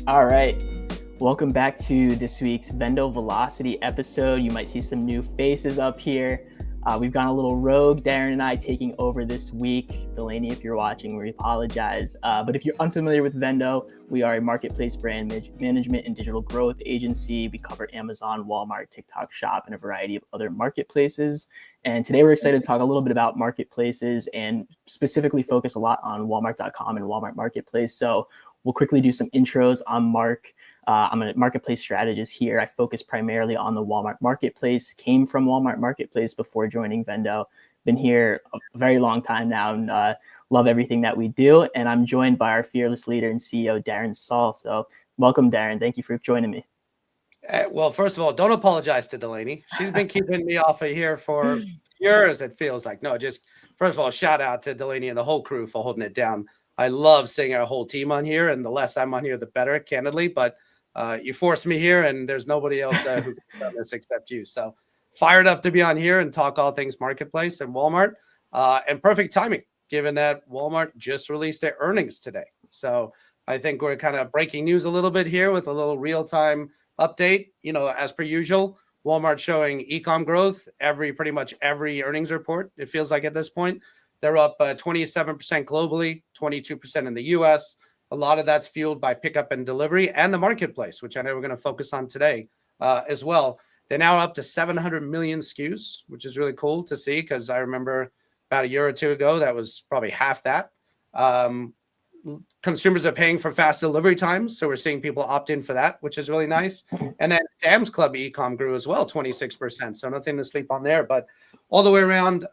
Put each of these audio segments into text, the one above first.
All right. Welcome back to this week's VENDO Velocity episode. You might see some new faces up here. We've gone a little rogue, Darren and I taking over this week. Delaney, if you're watching, we apologize. But if you're unfamiliar with VENDO, we are a marketplace brand management and digital growth agency. We cover Amazon, Walmart, TikTok Shop, and a variety of other marketplaces. And today we're excited to talk a little bit about marketplaces and specifically focus a lot on Walmart.com and Walmart Marketplace. So we'll quickly do some intros. I'm Mark. I'm a marketplace strategist here. I focus primarily on the Walmart Marketplace, came from Walmart Marketplace before joining VENDO. Been here a very long time now and love everything that we do. And I'm joined by our fearless leader and CEO, Darren Saul. So welcome, Darren. Thank you for joining me. Well, first of all, don't apologize to Delaney. She's been keeping me off of here for years, it feels like. No, just first of all, shout out to Delaney and the whole crew for holding it down. I love seeing our whole team on here, and the less I'm on here, the better, candidly. But you forced me here, and there's nobody else who can do this except you. So fired up to be on here and talk all things marketplace and Walmart. And perfect timing, given that Walmart just released their earnings today. So I think we're kind of breaking news a little bit here with a little real-time update. You know, as per usual, Walmart showing e-com growth pretty much every earnings report. It feels like at this point they're up 27% globally, 22% in the US. A lot of that's fueled by pickup and delivery and the marketplace, which I know we're going to focus on today as well. They're now up to 700 million SKUs, which is really cool to see because I remember about a year or two ago that was probably half that. Consumers are paying for fast delivery times, so we're seeing people opt in for that, which is really nice. And then Sam's Club e-com grew as well, 26%, so nothing to sleep on there. But all the way around,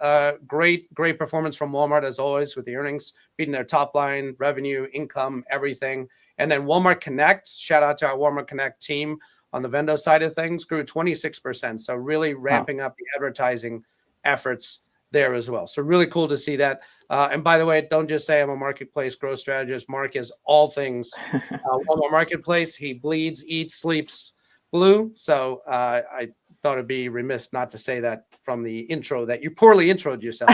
great performance from Walmart as always, with the earnings beating their top line, revenue, income, everything. And then Walmart Connect, shout out to our Walmart Connect team on the VENDO side of things, grew 26%, so really ramping up the advertising efforts there as well. So really cool to see that. And by the way, don't just say I'm a marketplace growth strategist. Mark is all things Walmart Marketplace. He bleeds, eats, sleeps blue. So I thought it'd be remiss not to say that from the intro that you poorly introed yourself.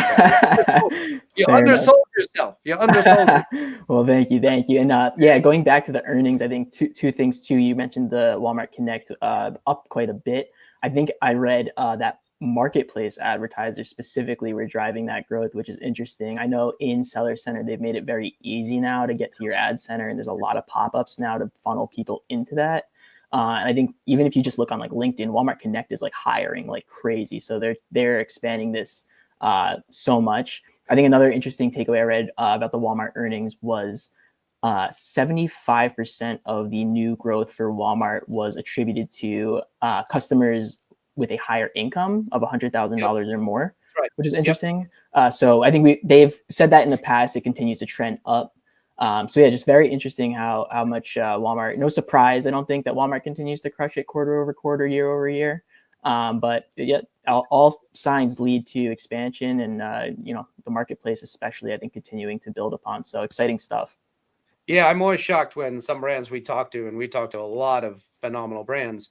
You undersold yourself. You undersold yourself. Well, thank you. And yeah, going back to the earnings, I think two things too. You mentioned the Walmart Connect up quite a bit. I think I read that marketplace advertisers specifically were driving that growth, which is interesting. I know in Seller Center, they've made it very easy now to get to your ad center, and there's a lot of pop-ups now to funnel people into that. And I think even if you just look on like LinkedIn, Walmart Connect is like hiring like crazy. So they're expanding this so much. I think another interesting takeaway I read about the Walmart earnings was 75% of the new growth for Walmart was attributed to customers with a higher income of $100,000 or more, right, which is interesting. So I think they've said that in the past. It continues to trend up. So yeah, just very interesting how much Walmart. No surprise, I don't think that Walmart continues to crush it quarter over quarter, year over year. But yeah, all signs lead to expansion, and the marketplace especially, I think, continuing to build upon. So exciting stuff. Yeah, I'm always shocked when some brands we talk to, and we talk to a lot of phenomenal brands,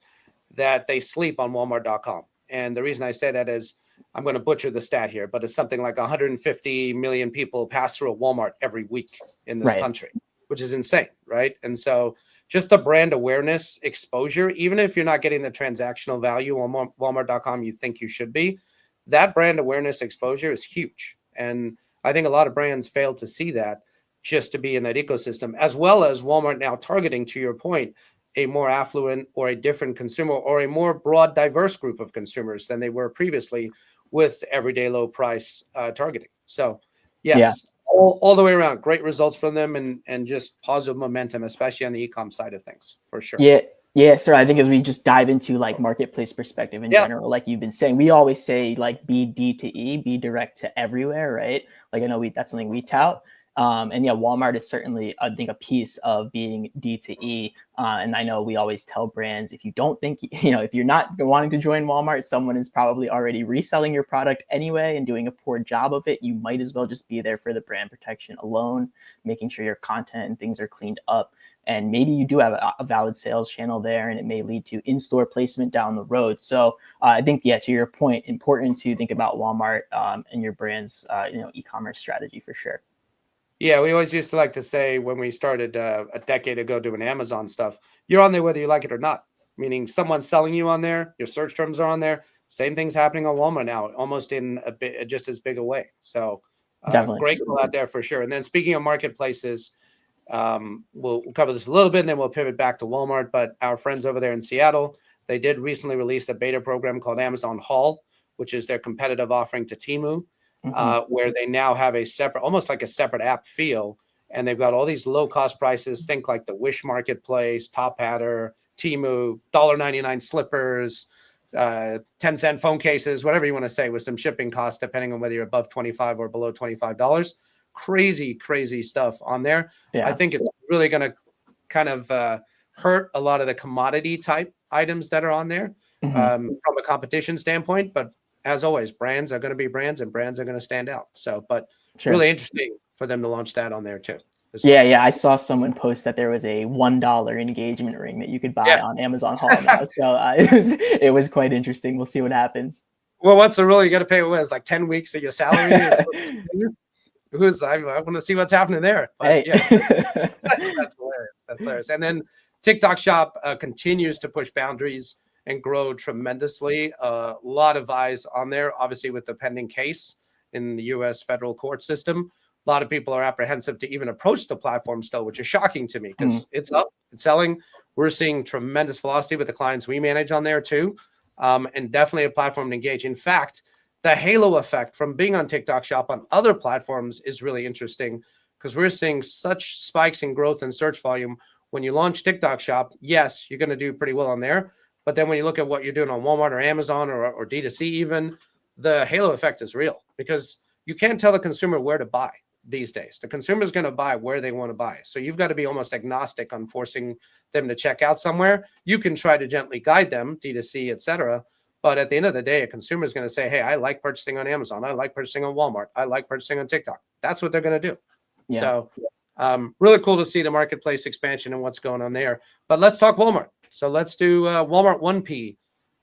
that they sleep on Walmart.com. And the reason I say that is, I'm going to butcher the stat here, but it's something like 150 million people pass through a Walmart every week in this country, which is insane, right? And so just the brand awareness exposure, even if you're not getting the transactional value on Walmart.com you think you should be, that brand awareness exposure is huge. And I think a lot of brands fail to see that just to be in that ecosystem, as well as Walmart now targeting, to your point, a more affluent or a different consumer or a more broad, diverse group of consumers than they were previously with everyday low price targeting. So yes, all the way around, great results from them and just positive momentum, especially on the e-com side of things, for sure. Yeah, sir. I think as we just dive into like marketplace perspective in general, like you've been saying, we always say like be D2E, be direct to everywhere, right? Like I know that's something we tout. And yeah, Walmart is certainly, I think, a piece of being D2E. And I know we always tell brands, if you don't think, if you're not wanting to join Walmart, someone is probably already reselling your product anyway and doing a poor job of it. You might as well just be there for the brand protection alone, making sure your content and things are cleaned up. And maybe you do have a valid sales channel there, and it may lead to in-store placement down the road. So I think, yeah, to your point, important to think about Walmart and your brand's, e-commerce strategy for sure. Yeah, we always used to like to say when we started a decade ago doing Amazon stuff, you're on there whether you like it or not. Meaning someone's selling you on there, your search terms are on there. Same thing's happening on Walmart now, almost in a bit just as big a way. So Definitely. great call out there for sure. And then speaking of marketplaces, we'll cover this a little bit and then we'll pivot back to Walmart. But our friends over there in Seattle, they did recently release a beta program called Amazon Haul, which is their competitive offering to Temu. Where they now have a separate, almost like a separate app feel. And they've got all these low cost prices. Think like the Wish Marketplace, Top Hatter, Temu, $1.99 slippers, 10-cent phone cases, whatever you want to say, with some shipping costs, depending on whether you're above $25 or below $25. Crazy, crazy stuff on there. Yeah. I think it's really going to kind of hurt a lot of the commodity type items that are on there from a competition standpoint. But as always, brands are going to be brands and brands are going to stand out. So, but really interesting for them to launch that on there too. Yeah. I saw someone post that there was a $1 engagement ring that you could buy on Amazon Haul now. So it was quite interesting. We'll see what happens. Well, what's the rule? You got to pay what is like 10 weeks of your salary. I want to see what's happening there. But that's hilarious. That's hilarious. And then TikTok Shop continues to push boundaries and grow tremendously. A lot of eyes on there, obviously with the pending case in the U.S. federal court system. A lot of people are apprehensive to even approach the platform still, which is shocking to me because it's up, it's selling. We're seeing tremendous velocity with the clients we manage on there too, and definitely a platform to engage. In fact, the halo effect from being on TikTok Shop on other platforms is really interesting because we're seeing such spikes in growth and search volume. When you launch TikTok Shop, yes, you're going to do pretty well on there. But then when you look at what you're doing on Walmart or Amazon or D2C even, the halo effect is real because you can't tell the consumer where to buy these days. The consumer is going to buy where they want to buy. So you've got to be almost agnostic on forcing them to check out somewhere. You can try to gently guide them, D2C, et cetera. But at the end of the day, a consumer is going to say, hey, I like purchasing on Amazon. I like purchasing on Walmart. I like purchasing on TikTok. That's what they're going to do. Yeah. So really cool to see the marketplace expansion and what's going on there. But let's talk Walmart. So let's do Walmart 1P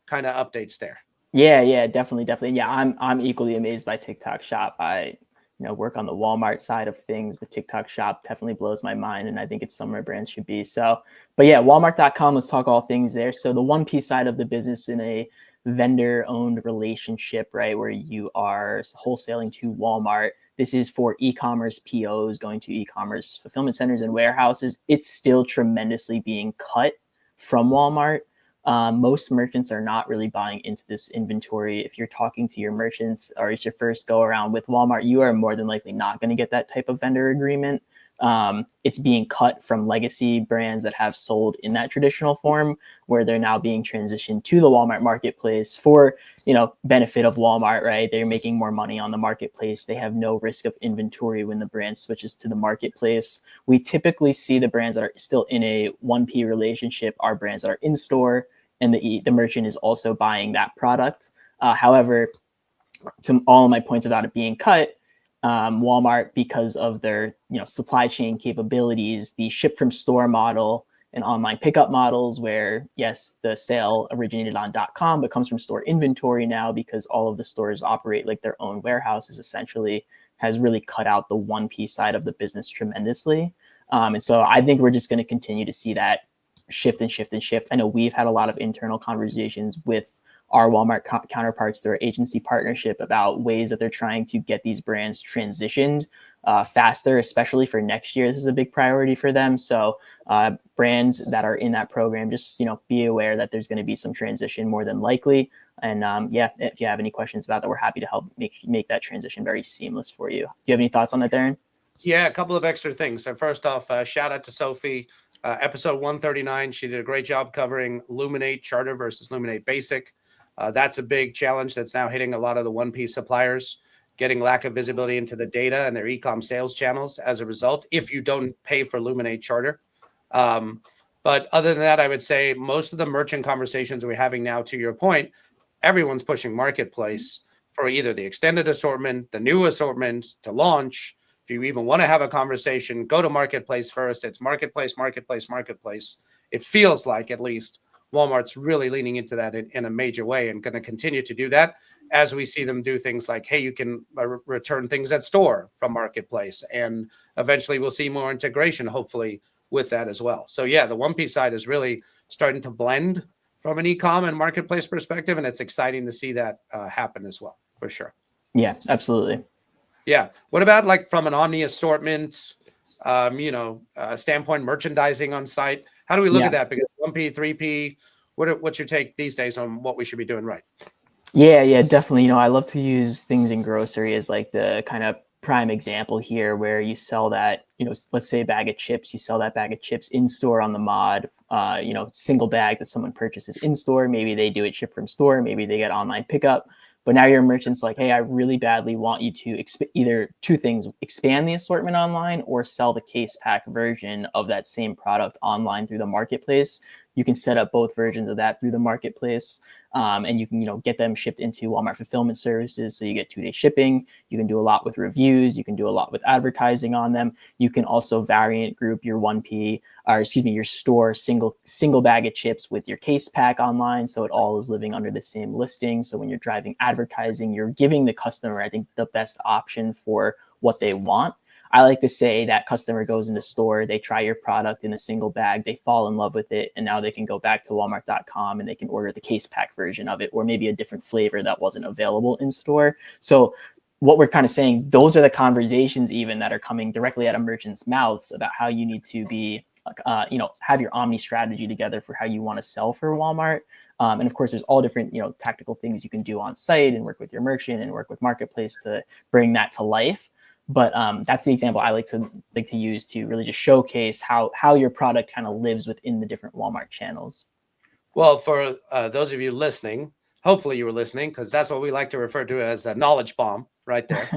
kind of updates there. Yeah, definitely. Yeah, I'm equally amazed by TikTok Shop. I work on the Walmart side of things, but TikTok Shop definitely blows my mind, and I think it's somewhere brands should be. So, but yeah, Walmart.com. Let's talk all things there. So the 1P side of the business in a vendor-owned relationship, right, where you are wholesaling to Walmart. This is for e-commerce POs going to e-commerce fulfillment centers and warehouses. It's still tremendously being cut from Walmart. Most merchants are not really buying into this inventory. If you're talking to your merchants or it's your first go around with Walmart, you are more than likely not going to get that type of vendor agreement. It's being cut from legacy brands that have sold in that traditional form, where they're now being transitioned to the Walmart marketplace for, benefit of Walmart, right? They're making more money on the marketplace. They have no risk of inventory when the brand switches to the marketplace. We typically see the brands that are still in a 1P relationship are brands that are in store and the merchant is also buying that product. However, to all of my points about it being cut, Walmart, because of their supply chain capabilities, the ship from store model and online pickup models, where yes, the sale originated on .com but comes from store inventory now because all of the stores operate like their own warehouses, essentially, has really cut out the 1P side of the business tremendously. And so I think we're just going to continue to see that shift. I know we've had a lot of internal conversations with our Walmart counterparts through our agency partnership about ways that they're trying to get these brands transitioned faster, especially for next year. This is a big priority for them. So brands that are in that program, just be aware that there's going to be some transition more than likely. And if you have any questions about that, we're happy to help make that transition very seamless for you. Do you have any thoughts on that, Darren? Yeah, a couple of extra things. So first off, shout out to Sophie. Episode 139, she did a great job covering Luminate Charter versus Luminate Basic. That's a big challenge that's now hitting a lot of the 1P suppliers, getting lack of visibility into the data and their e-com sales channels as a result, if you don't pay for Luminate Charter. But other than that, I would say most of the merchant conversations we're having now, to your point, everyone's pushing marketplace for either the extended assortment, the new assortment to launch. If you even want to have a conversation, go to marketplace first. It's marketplace. It feels like, at least, Walmart's really leaning into that in a major way and going to continue to do that. as we see them do things like, hey, you can return things at store from Marketplace, and eventually we'll see more integration, hopefully, with that as well. So yeah, the 1P side is really starting to blend from an e-com and Marketplace perspective, and it's exciting to see that happen as well, for sure. Yeah, absolutely. Yeah. What about like from an Omni assortment, standpoint, merchandising on site? How do we look at that? Because 1P, 3P, what's your take these days on what we should be doing right? Yeah, definitely. I love to use things in grocery as like the kind of prime example here, where you sell that, let's say a bag of chips, you sell that bag of chips in store on the mod, single bag that someone purchases in store. Maybe they do it ship from store, maybe they get online pickup. But now your merchant's like, hey, I really badly want you to either two things: expand the assortment online or sell the case pack version of that same product online through the marketplace. You can set up both versions of that through the marketplace. And you can, get them shipped into Walmart fulfillment services. So you get 2-day shipping. You can do a lot with reviews. You can do a lot with advertising on them. You can also variant group your 1P, your store single bag of chips with your case pack online. So it all is living under the same listing. So when you're driving advertising, you're giving the customer, I think, the best option for what they want. I like to say that customer goes in the store, they try your product in a single bag, they fall in love with it, and now they can go back to Walmart.com and they can order the case pack version of it, or maybe a different flavor that wasn't available in store. So what we're kind of saying, those are the conversations even that are coming directly out of merchants' mouths about how you need to be, have your Omni strategy together for how you want to sell for Walmart. And of course, there's all different, tactical things you can do on site and work with your merchant and work with Marketplace to bring that to life. But that's the example I like to use to really just showcase how your product kind of lives within the different Walmart channels. Well, for those of you listening, hopefully you were listening, because that's what we like to refer to as a knowledge bomb right there.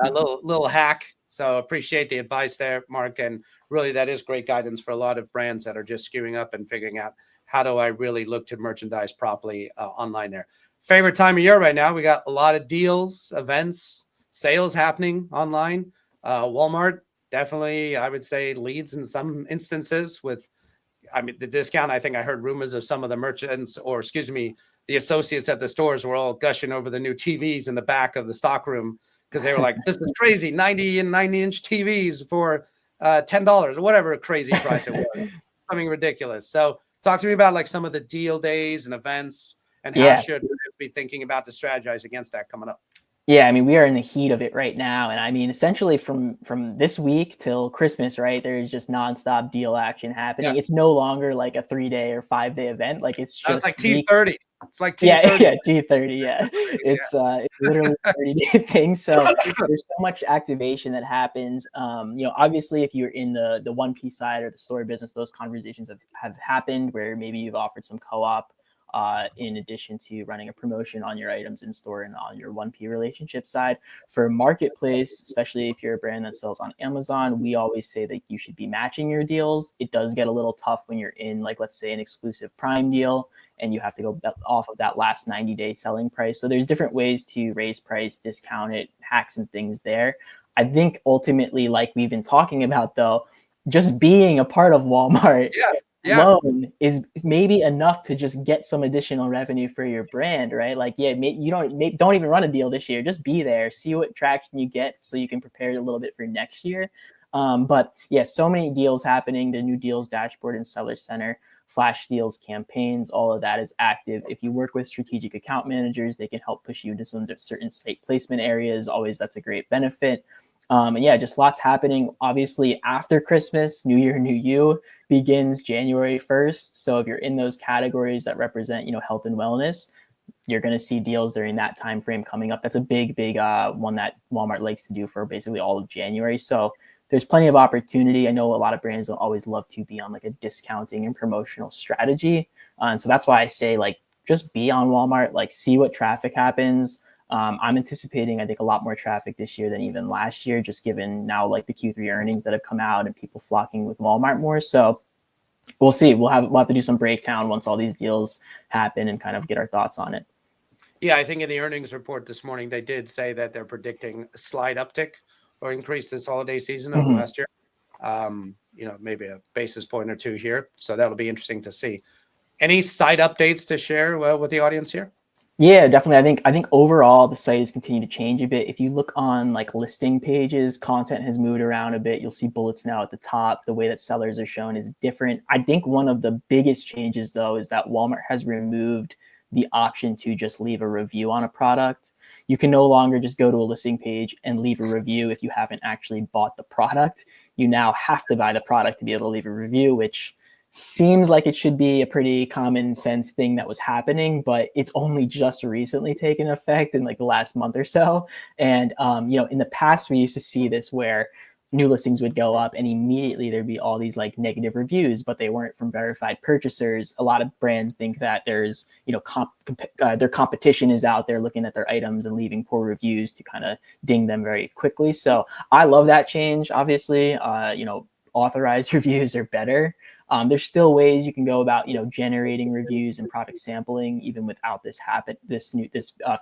A little hack. So appreciate the advice there, Mark. And really, that is great guidance for a lot of brands that are just skewing up and figuring out, how do I really look to merchandise properly online there? Favorite time of year right now. We got a lot of deals, events, sales happening online. Walmart definitely, I would say, leads in some instances with, the discount. I think I heard rumors of some of the merchants, or the associates at the stores were all gushing over the new TVs in the back of the stock room, because they were like, this is crazy, 90 and 90-inch TVs for $10 or whatever crazy price it was. Something ridiculous. So talk to me about like some of the deal days and events, and how should we be thinking about to strategize against that coming up? Yeah, we are in the heat of it right now. And essentially from this week till Christmas, right, there's just nonstop deal action happening. Yeah. It's no longer like a 3-day or 5-day event. Like it's just like T30. It's like T30. Yeah, T30. Yeah. It's literally a 30-day thing. So there's so much activation that happens. Obviously if you're in the 1P side or the store business, those conversations have happened where maybe you've offered some co-op in addition to running a promotion on your items in store and on your 1P relationship side. For Marketplace, especially if you're a brand that sells on Amazon, we always say that you should be matching your deals. It does get a little tough when you're in, like, let's say an exclusive Prime deal and you have to go off of that last 90-day selling price. So there's different ways to raise price, discount it, hacks and things there. I think ultimately, like we've been talking about though, just being a part of Walmart alone is maybe enough to just get some additional revenue for your brand, right? Like, you don't even run a deal this year. Just be there, see what traction you get so you can prepare a little bit for next year. But yeah, so many deals happening. The new deals dashboard and seller center, flash deals, campaigns, all of that is active. If you work with strategic account managers, they can help push you into some certain site placement areas. Always, that's a great benefit. And yeah, just lots happening. Obviously, after Christmas, New Year, New You begins January 1st. So if you're in those categories that represent, health and wellness, you're going to see deals during that time frame coming up. That's a big one that Walmart likes to do for basically all of January. So there's plenty of opportunity. I know a lot of brands don't always love to be on like a discounting and promotional strategy. And so that's why I say, like, just be on Walmart, like, see what traffic happens. I'm anticipating, I think, a lot more traffic this year than even last year, just given now like the Q3 earnings that have come out and people flocking with Walmart more. So we'll see. We'll have to do some breakdown once all these deals happen and kind of get our thoughts on it. Yeah, I think in the earnings report this morning, they did say that they're predicting a slight uptick or increase this holiday season over last year. Maybe a basis point or two here. So that'll be interesting to see. Any side updates to share with the audience here? Yeah, definitely. I think overall the site has continued to change a bit. If you look on like listing pages, content has moved around a bit. You'll see bullets now at the top. The way that sellers are shown is different. I think one of the biggest changes though is that Walmart has removed the option to just leave a review on a product. You can no longer just go to a listing page and leave a review if you haven't actually bought the product. You now have to buy the product to be able to leave a review, which seems like it should be a pretty common sense thing that was happening, but it's only just recently taken effect in like the last month or so. And in the past we used to see this where new listings would go up and immediately there'd be all these like negative reviews, but they weren't from verified purchasers. A lot of brands think that there's their competition is out there looking at their items and leaving poor reviews to kind of ding them very quickly. So I love that change. Obviously, authorized reviews are better. There's still ways you can go about, generating reviews and product sampling even without this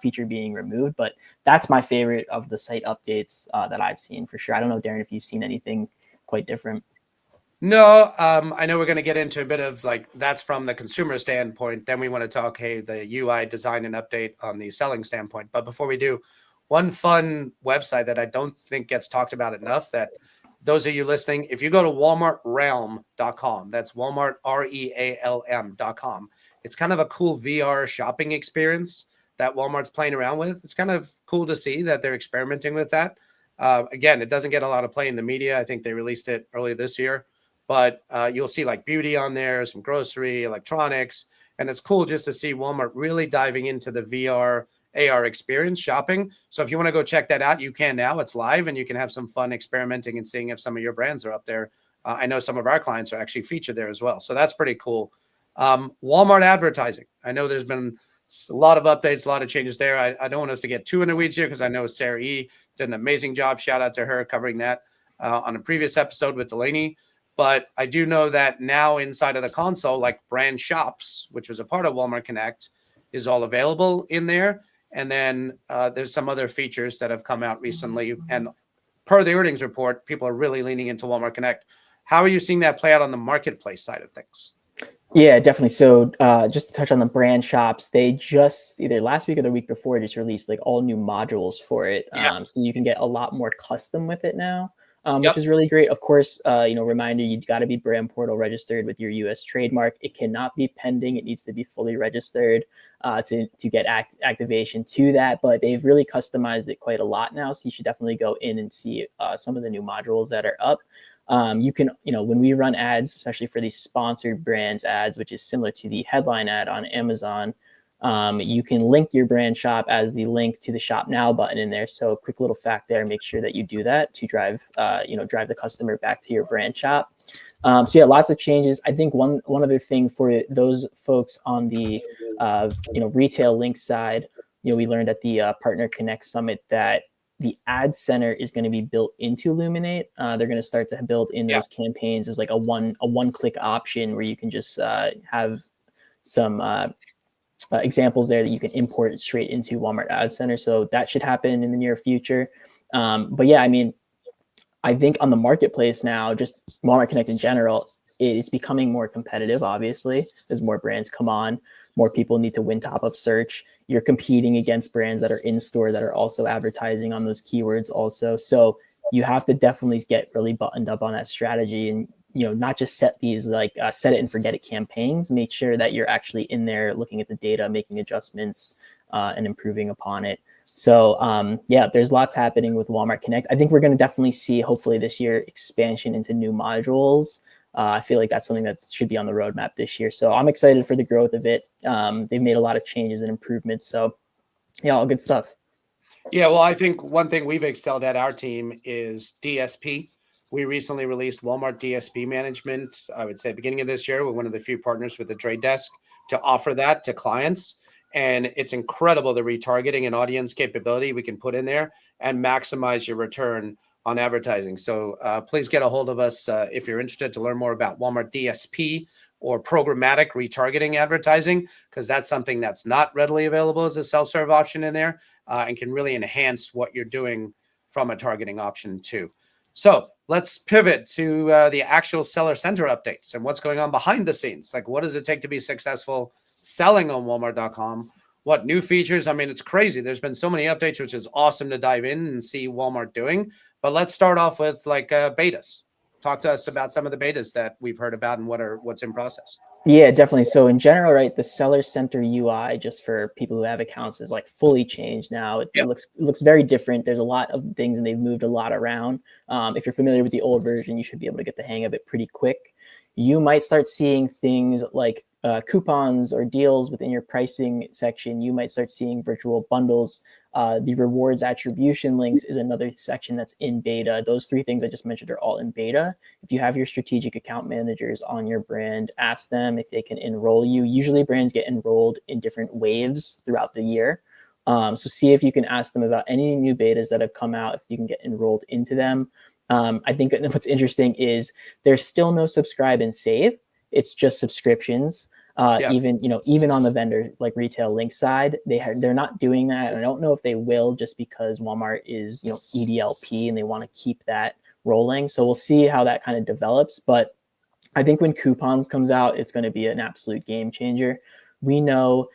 feature being removed. But that's my favorite of the site updates that I've seen for sure. I don't know, Darren, if you've seen anything quite different. No, I know we're going to get into a bit of like that's from the consumer standpoint. Then we want to talk, hey, the UI design and update on the selling standpoint. But before we do, one fun website that I don't think gets talked about enough that those of you listening, if you go to walmartrealm.com, that's Walmart REALM.com. It's kind of a cool VR shopping experience that Walmart's playing around with. It's kind of cool to see that they're experimenting with that. Again, it doesn't get a lot of play in the media. I think they released it early this year, but you'll see like beauty on there, some grocery, electronics, and it's cool just to see Walmart really diving into the VR AR experience shopping. So if you want to go check that out, you can now. It's live and you can have some fun experimenting and seeing if some of your brands are up there. I know some of our clients are actually featured there as well. So that's pretty cool. Walmart advertising. I know there's been a lot of updates, a lot of changes there. I don't want us to get too in the weeds here because I know Sarah E did an amazing job. Shout out to her covering that on a previous episode with Delaney. But I do know that now inside of the console, like brand shops, which was a part of Walmart Connect, is all available in there. And then there's some other features that have come out recently. And per the earnings report, people are really leaning into Walmart Connect. How are you seeing that play out on the marketplace side of things? Yeah, definitely. So just to touch on the brand shops, they just either last week or the week before just released like all new modules for it. Yeah. So you can get a lot more custom with it now, which Yep. is really great. Of course, reminder, you got to be brand portal registered with your US trademark. It cannot be pending. It needs to be fully registered to get activation to that. But they've really customized it quite a lot now. So you should definitely go in and see some of the new modules that are up. You can, when we run ads, especially for these sponsored brands ads, which is similar to the headline ad on Amazon, you can link your brand shop as the link to the shop now button in there. So quick little fact there, make sure that you do that to drive the customer back to your brand shop. So yeah, lots of changes. I think one other thing for those folks on the, retail link side, we learned at the Partner Connect Summit that the ad center is going to be built into Illuminate. They're going to start to build in those campaigns as like a one-click option where you can just have some examples there that you can import straight into Walmart Ad Center. So that should happen in the near future. But yeah, I mean, I think on the marketplace now, just Walmart Connect in general, it's becoming more competitive, obviously, as more brands come on. More people need to win top of search. You're competing against brands that are in store that are also advertising on those keywords also. So you have to definitely get really buttoned up on that strategy and, not just set these like set it and forget it campaigns. Make sure that you're actually in there looking at the data, making adjustments and improving upon it. So there's lots happening with Walmart Connect. I think we're going to definitely see, hopefully this year, expansion into new modules. I feel like that's something that should be on the roadmap this year. So I'm excited for the growth of it. They've made a lot of changes and improvements. So yeah, all good stuff. Yeah, well, I think one thing we've excelled at our team is DSP. We recently released Walmart DSP management, I would say beginning of this year. We're one of the few partners with the Trade Desk to offer that to clients. And it's incredible the retargeting and audience capability we can put in there and maximize your return on advertising. So please get a hold of us if you're interested to learn more about Walmart DSP or programmatic retargeting advertising, because that's something that's not readily available as a self-serve option in there and can really enhance what you're doing from a targeting option too. So let's pivot to the actual seller center updates and what's going on behind the scenes. Like, what does it take to be successful selling on Walmart.com? what new features. I mean, it's crazy. There's been so many updates, which is awesome to dive in and see Walmart doing. But let's start off with like betas. Talk to us about some of the betas that we've heard about and what's in process. Yeah, definitely. So in general, right, the Seller Center UI, just for people who have accounts, is like fully changed now. It Yep. looks very different. There's a lot of things, and they've moved a lot around. If you're familiar with the old version, you should be able to get the hang of it pretty quick. You might start seeing things like coupons or deals within your pricing section. You might start seeing virtual bundles. The rewards attribution links is another section that's in beta. Those three things I just mentioned are all in beta. If you have your strategic account managers on your brand, ask them if they can enroll you. Usually brands get enrolled in different waves throughout the year. So see if you can ask them about any new betas that have come out, if you can get enrolled into them. I think what's interesting is there's still no subscribe and save. It's just subscriptions. Even on the vendor like retail link side, they're not doing that. And I don't know if they will, just because Walmart is EDLP and they want to keep that rolling. So we'll see how that kind of develops. But I think when coupons comes out, it's going to be an absolute game changer. We know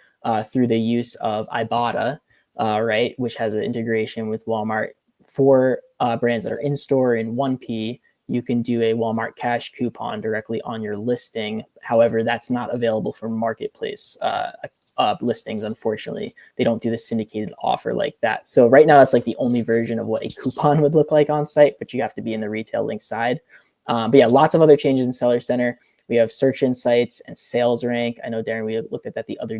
through the use of Ibotta, right, which has an integration with Walmart for brands that are in store in 1P. You can do a Walmart cash coupon directly on your listing. However, that's not available for marketplace listings. Unfortunately, they don't do the syndicated offer like that. So right now, it's like the only version of what a coupon would look like on site, but you have to be in the retail link side. But yeah, lots of other changes in Seller Center. We have search insights and sales rank. I know, Darren, we looked at that the other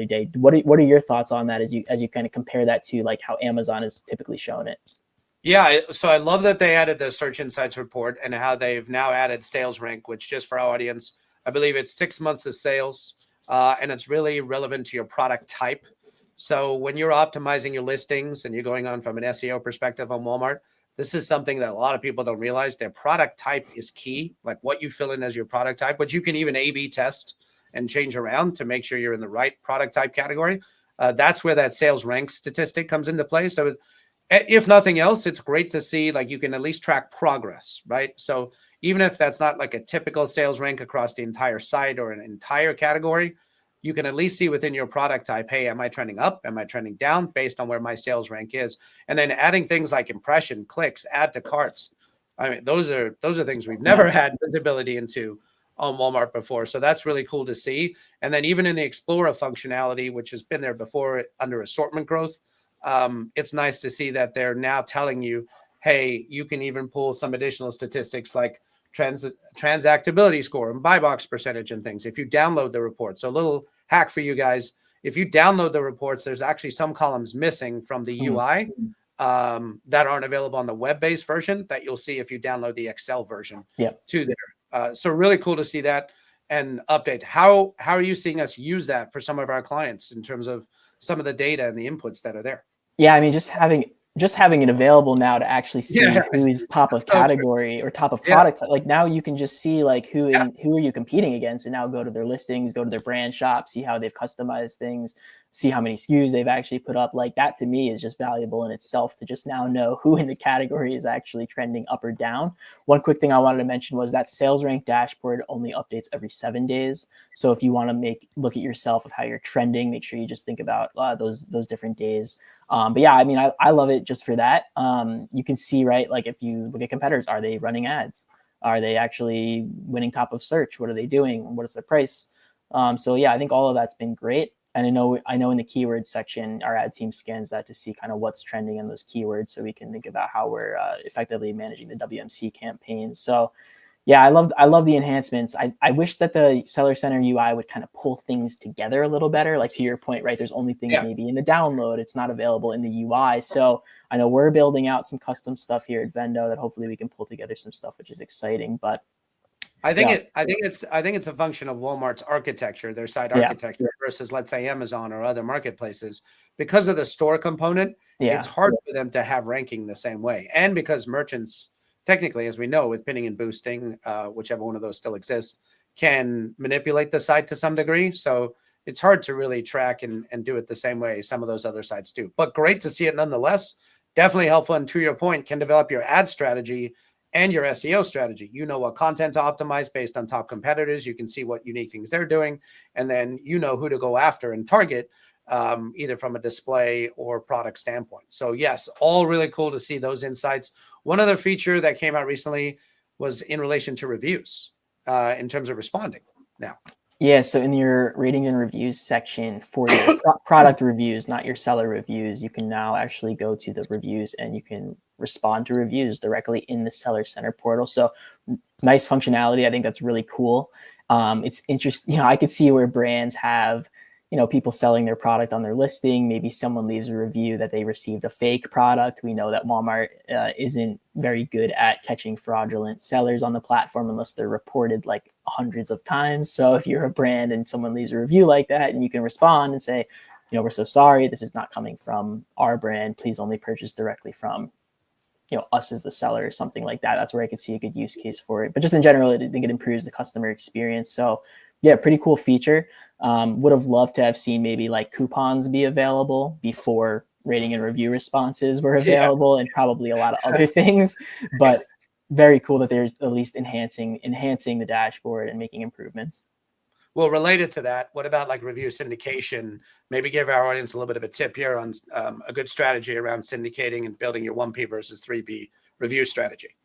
day. What are your thoughts on that as you kind of compare that to like how Amazon has typically shown it? Yeah, so I love that they added the Search Insights report and how they've now added Sales Rank, which, just for our audience, I believe it's 6 months of sales, and it's really relevant to your product type. So when you're optimizing your listings and you're going on from an SEO perspective on Walmart, this is something that a lot of people don't realize. Their product type is key, like what you fill in as your product type, but you can even A/B test and change around to make sure you're in the right product type category. That's where that sales rank statistic comes into play. So if nothing else, it's great to see, like, you can at least track progress, right? So even if that's not like a typical sales rank across the entire site or an entire category, you can at least see within your product type, hey, am I trending up? Am I trending down based on where my sales rank is? And then adding things like impression, clicks, add to carts. I mean, those are things we've never had visibility into on Walmart before. So that's really cool to see. And then even in the Explorer functionality, which has been there before under assortment growth, it's nice to see that they're now telling you, hey, you can even pull some additional statistics like transactability score and buy box percentage and things if you download the report. So a little hack for you guys: if you download the reports, there's actually some columns missing from the UI that aren't available on the web-based version that you'll see if you download the Excel version to there. So really cool to see that and update. How are you seeing us use that for some of our clients in terms of some of the data and the inputs that are there? Yeah, I mean, just having it available now to actually see who is top of category or top of product. Like now you can just see like who are you competing against, and now go to their listings, go to their brand shop, see how they've customized things, see how many SKUs they've actually put up. Like that to me is just valuable in itself, to just now know who in the category is actually trending up or down. One quick thing I wanted to mention was that sales rank dashboard only updates every 7 days. So if you want to look at yourself of how you're trending, make sure you just think about those different days. But yeah, I mean, I love it just for that. You can see, right, like if you look at competitors, are they running ads? Are they actually winning top of search? What are they doing? What is their price? So yeah, I think all of that's been great. And I know in the keywords section, our ad team scans that to see kind of what's trending in those keywords, so we can think about how we're effectively managing the WMC campaigns. So yeah, I love the enhancements. I wish that the Seller Center UI would kind of pull things together a little better. Like to your point, right? There's only things maybe in the download. It's not available in the UI. So I know we're building out some custom stuff here at Vendo that hopefully we can pull together some stuff, which is exciting. But I think it's a function of Walmart's architecture, their site architecture, versus, let's say, Amazon or other marketplaces. Because of the store component, it's hard for them to have ranking the same way. And because merchants, technically, as we know, with pinning and boosting, whichever one of those still exists, can manipulate the site to some degree. So it's hard to really track and do it the same way some of those other sites do. But great to see it nonetheless. Definitely helpful. And to your point, can develop your ad strategy and your SEO strategy. You know what content to optimize based on top competitors. You can see what unique things they're doing, and then you know who to go after and target either from a display or product standpoint. So yes, all really cool to see those insights. One other feature that came out recently was in relation to reviews, in terms of responding now. Yeah, so in your ratings and reviews section for your product reviews, not your seller reviews, you can now actually go to the reviews and you can respond to reviews directly in the Seller Center portal. So nice functionality. I think that's really cool. It's interesting. I could see where brands have, people selling their product on their listing. Maybe someone leaves a review that they received a fake product. We know that Walmart isn't very good at catching fraudulent sellers on the platform unless they're reported like hundreds of times. So if you're a brand and someone leaves a review like that, and you can respond and say, we're so sorry, this is not coming from our brand. Please only purchase directly from us as the seller or something like that. That's where I could see a good use case for it. But just in general, I think it improves the customer experience. So yeah, pretty cool feature. Would have loved to have seen maybe like coupons be available before rating and review responses were available, and probably a lot of other things. But very cool that there's at least enhancing the dashboard and making improvements. Well, related to that, what about like review syndication? Maybe give our audience a little bit of a tip here on a good strategy around syndicating and building your 1P versus 3P review strategy.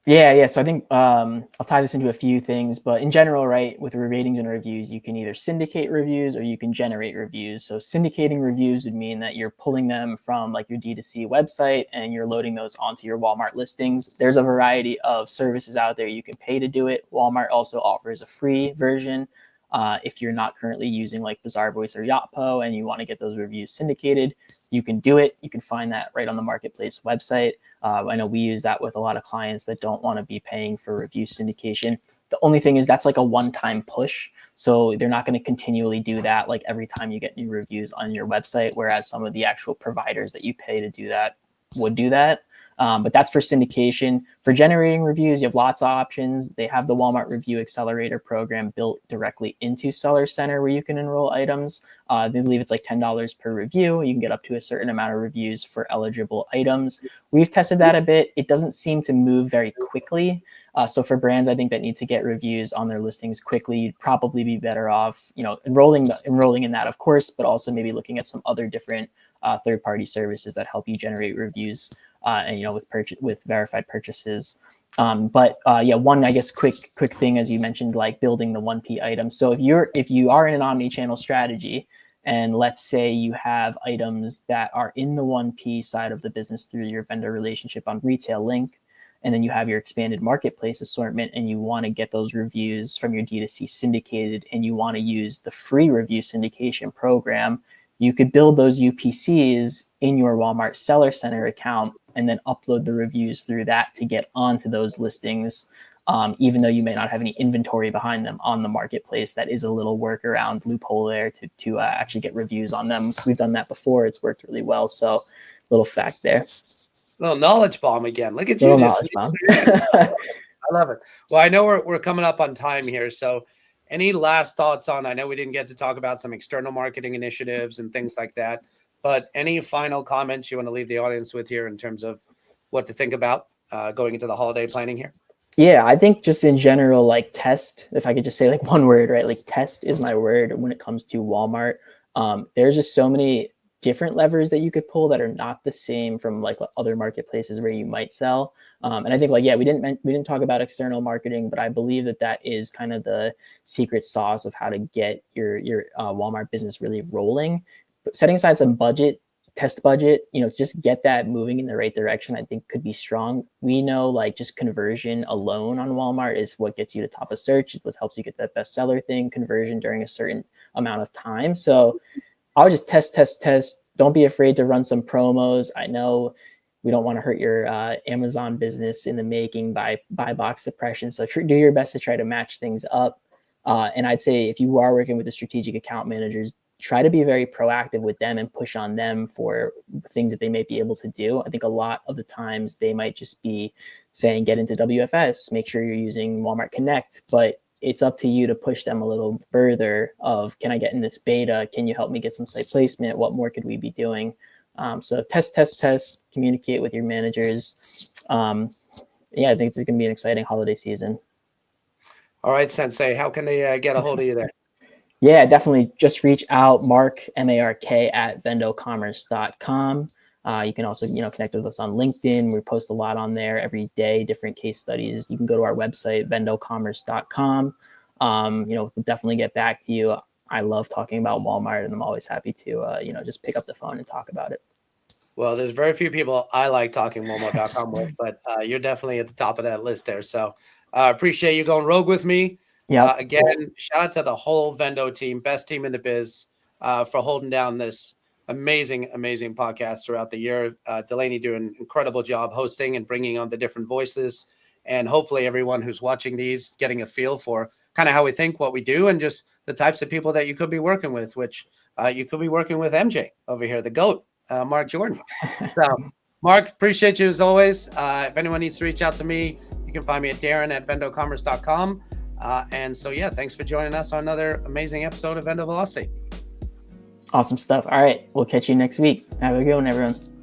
Yeah. So I think I'll tie this into a few things, but in general, right, with ratings and reviews, you can either syndicate reviews or you can generate reviews. So syndicating reviews would mean that you're pulling them from like your D2C website and you're loading those onto your Walmart listings. There's a variety of services out there you can pay to do it. Walmart also offers a free version. If you're not currently using like Bazaar Voice or Yotpo and you want to get those reviews syndicated, you can do it. You can find that right on the marketplace website. I know we use that with a lot of clients that don't want to be paying for review syndication. The only thing is that's like a one-time push. So they're not going to continually do that like every time you get new reviews on your website, whereas some of the actual providers that you pay to do that would do that. But that's for syndication. For generating reviews, you have lots of options. They have the Walmart Review Accelerator program built directly into Seller Center where you can enroll items. They believe it's like $10 per review. You can get up to a certain amount of reviews for eligible items. We've tested that a bit. It doesn't seem to move very quickly. So for brands, I think that need to get reviews on their listings quickly, you'd probably be better off, enrolling in that, of course, but also maybe looking at some other different third-party services that help you generate reviews. And with verified purchases. One, I guess, quick thing, as you mentioned, like building the 1P item. So if you are in an omni-channel strategy, and let's say you have items that are in the 1P side of the business through your vendor relationship on Retail Link, and then you have your expanded marketplace assortment, and you want to get those reviews from your D2C syndicated, and you want to use the free review syndication program, you could build those UPCs in your Walmart Seller Center account and then upload the reviews through that to get onto those listings, even though you may not have any inventory behind them on the marketplace. That is a little workaround loophole there to actually get reviews on them. We've done that before. It's worked really well. So little fact there. Little knowledge bomb again. Look at you. Knowledge bomb. I love it. Well, I know we're coming up on time here. So any last thoughts on, I know we didn't get to talk about some external marketing initiatives and things like that, but any final comments you want to leave the audience with here in terms of what to think about going into the holiday planning here? Yeah, I think just in general, like test, if I could just say like one word, right? Like test is my word when it comes to Walmart. There's just so many different levers that you could pull that are not the same from like other marketplaces where you might sell. And I think we didn't talk about external marketing, but I believe that is kind of the secret sauce of how to get your Walmart business really rolling. But setting aside some test budget, just get that moving in the right direction, I think could be strong. We know like just conversion alone on Walmart is what gets you to top of search. It's what helps you get that bestseller thing, conversion during a certain amount of time. So I would just test. Don't be afraid to run some promos. I know we don't want to hurt your Amazon business in the making by buy box suppression. So do your best to try to match things up. And I'd say if you are working with the strategic account managers, try to be very proactive with them and push on them for things that they may be able to do. I think a lot of the times they might just be saying, get into WFS, make sure you're using Walmart Connect, but it's up to you to push them a little further of, can I get in this beta? Can you help me get some site placement? What more could we be doing? So test, communicate with your managers. I think it's going to be an exciting holiday season. All right, Sensei, how can they get a hold of you there? Yeah, definitely. Just reach out, Mark, MARK, at vendocommerce.com. You can also, connect with us on LinkedIn. We post a lot on there every day, different case studies. You can go to our website, vendocommerce.com. We'll definitely get back to you. I love talking about Walmart, and I'm always happy to, just pick up the phone and talk about it. Well, there's very few people I like talking Walmart.com with, but you're definitely at the top of that list there. So appreciate you going rogue with me. Yep. Again, shout out to the whole Vendo team, best team in the biz, for holding down this amazing podcast throughout the year. Delaney doing an incredible job hosting and bringing on the different voices. And hopefully everyone who's watching these getting a feel for kind of how we think, what we do, and just the types of people that you could be working with, which you could be working with MJ over here, the GOAT. Mark Jordan. So, Mark, appreciate you as always. If anyone needs to reach out to me, you can find me at Darren at vendocommerce.com. And so, yeah, thanks for joining us on another amazing episode of Vendo Velocity. Awesome stuff. All right. We'll catch you next week. Have a good one, everyone.